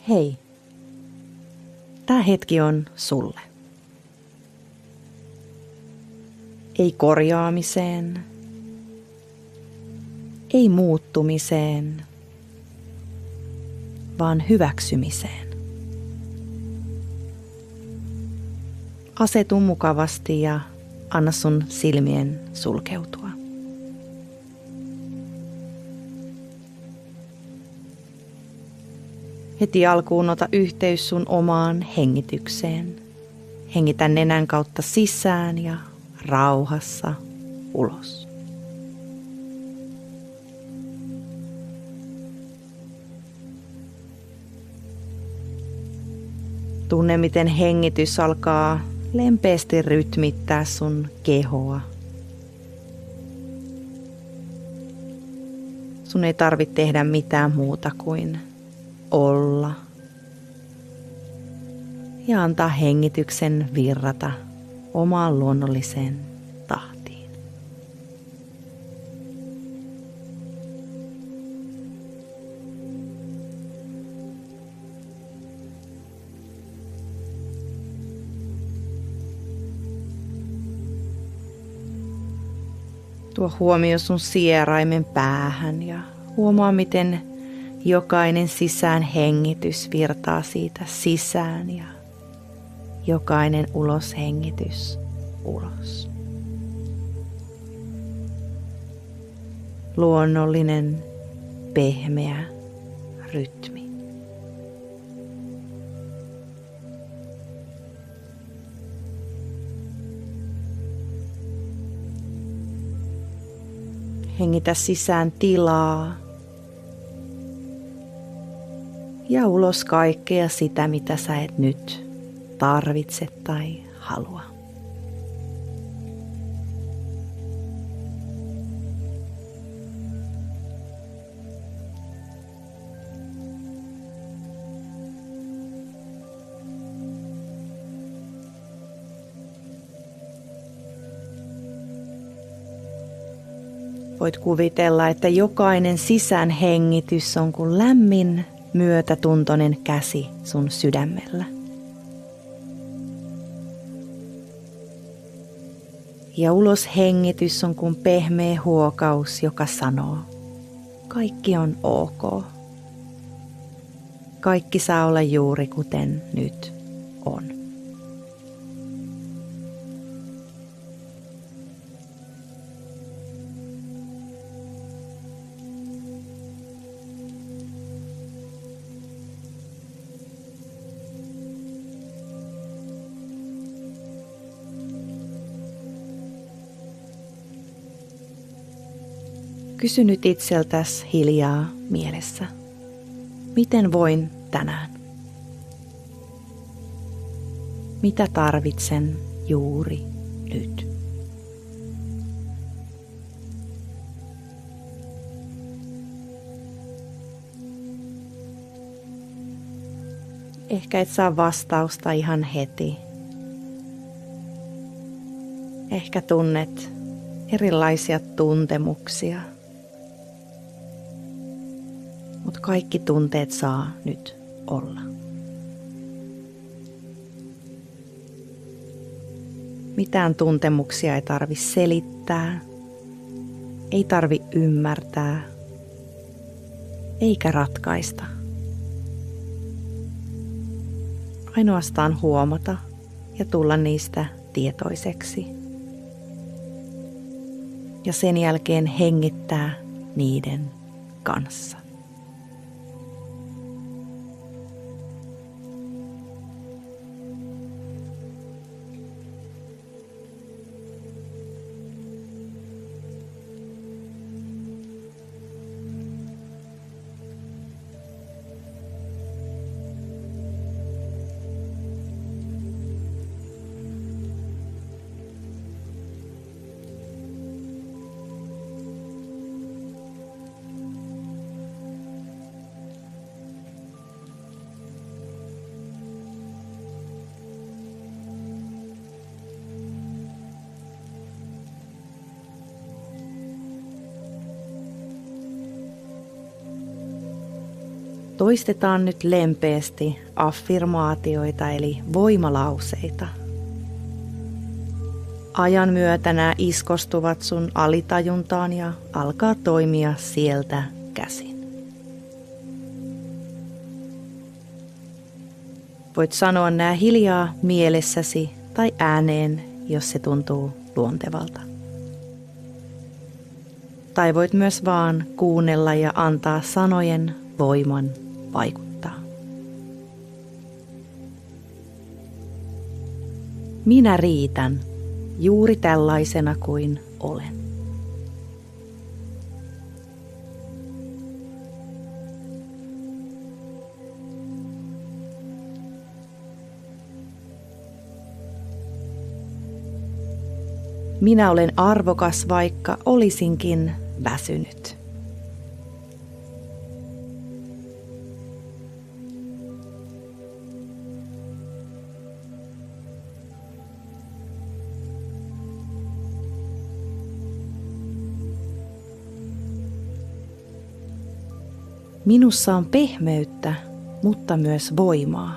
Hei, tämä hetki on sulle. Ei korjaamiseen, ei muuttumiseen, vaan hyväksymiseen. Asetu mukavasti ja anna sun silmien sulkeutua. Heti alkuun ota yhteys sun omaan hengitykseen. Hengitä nenän kautta sisään ja rauhassa ulos. Tunne, miten hengitys alkaa lempeästi rytmittää sun kehoa. Sun ei tarvitse tehdä mitään muuta kuin olla ja antaa hengityksen virrata omaan luonnolliseen tahtiin. Tuo huomio sun sieraimen päähän ja huomaa, miten jokainen sisään hengitys virtaa siitä sisään ja jokainen ulos hengitys ulos. Luonnollinen, pehmeä rytmi. Hengitä sisään tilaa ja ulos kaikkea sitä, mitä sä et nyt tarvitse tai halua. Voit kuvitella, että jokainen sisäänhengitys on kuin lämmin, myötätuntoinen käsi sun sydämellä. Ja uloshengitys on kuin pehmeä huokaus, joka sanoo, kaikki on ok. Kaikki saa olla juuri kuten nyt on. Kysy nyt itseltäsi hiljaa mielessä, miten voin tänään? Mitä tarvitsen juuri nyt? Ehkä et saa vastausta ihan heti. Ehkä tunnet erilaisia tuntemuksia. Mutta kaikki tunteet saa nyt olla. Mitään tuntemuksia ei tarvi selittää, ei tarvi ymmärtää, eikä ratkaista. Ainoastaan huomata ja tulla niistä tietoiseksi. Ja sen jälkeen hengittää niiden kanssa. Toistetaan nyt lempeästi affirmaatioita eli voimalauseita. Ajan myötä nämä iskostuvat sun alitajuntaan ja alkaa toimia sieltä käsin. Voit sanoa nämä hiljaa mielessäsi tai ääneen, jos se tuntuu luontevalta. Tai voit myös vaan kuunnella ja antaa sanojen voiman vaikuttaa. Minä riitän juuri tällaisena kuin olen. Minä olen arvokas, vaikka olisinkin väsynyt. Minussa on pehmeyttä, mutta myös voimaa.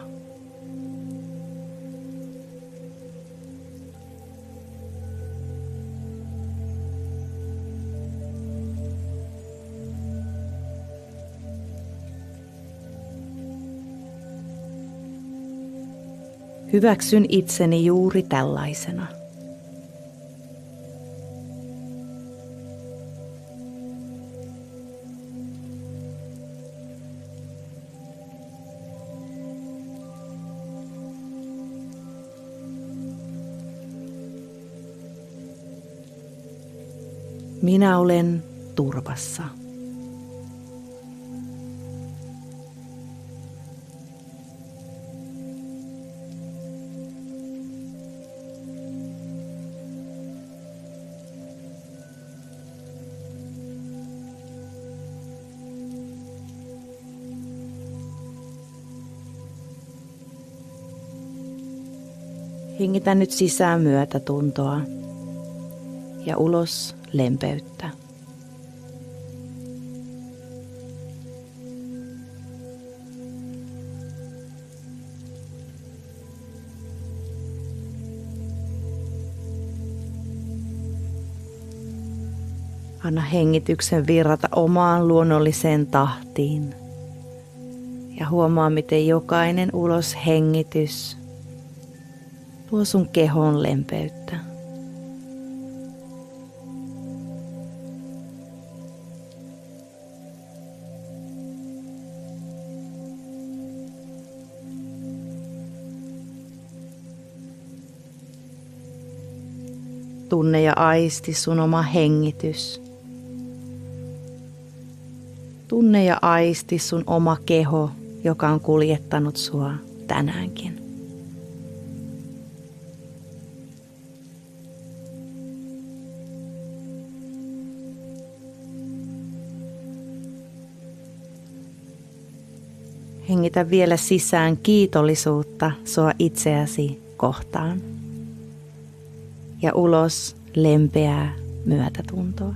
Hyväksyn itseni juuri tällaisena. Minä olen turvassa. Hengitä nyt sisään myötätuntoa ja ulos lempeyttä. Anna hengityksen virrata omaan luonnolliseen tahtiin ja huomaa, miten jokainen uloshengitys tuo sun kehon lempeyttä. Tunne ja aisti sun oma hengitys. Tunne ja aisti sun oma keho, joka on kuljettanut sua tänäänkin. Hengitä vielä sisään kiitollisuutta sua itseäsi kohtaan. Ja ulos lempeää myötätuntoa.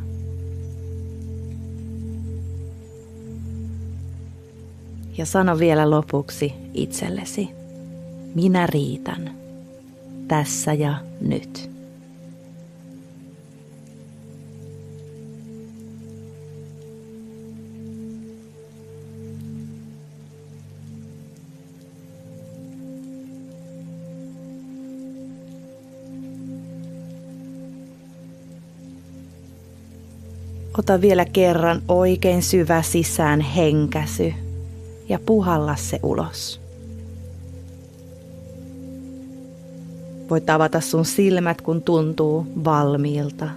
Ja sano vielä lopuksi itsellesi, minä riitän, tässä ja nyt. Ota vielä kerran oikein syvä sisään henkäsy ja puhalla se ulos. Voit avata sun silmät, kun tuntuu valmiilta.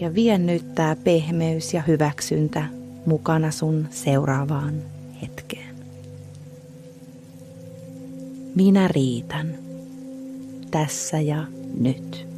Ja vie nyt tää pehmeys ja hyväksyntä mukana sun seuraavaan hetkeen. Minä riitän, tässä ja nyt.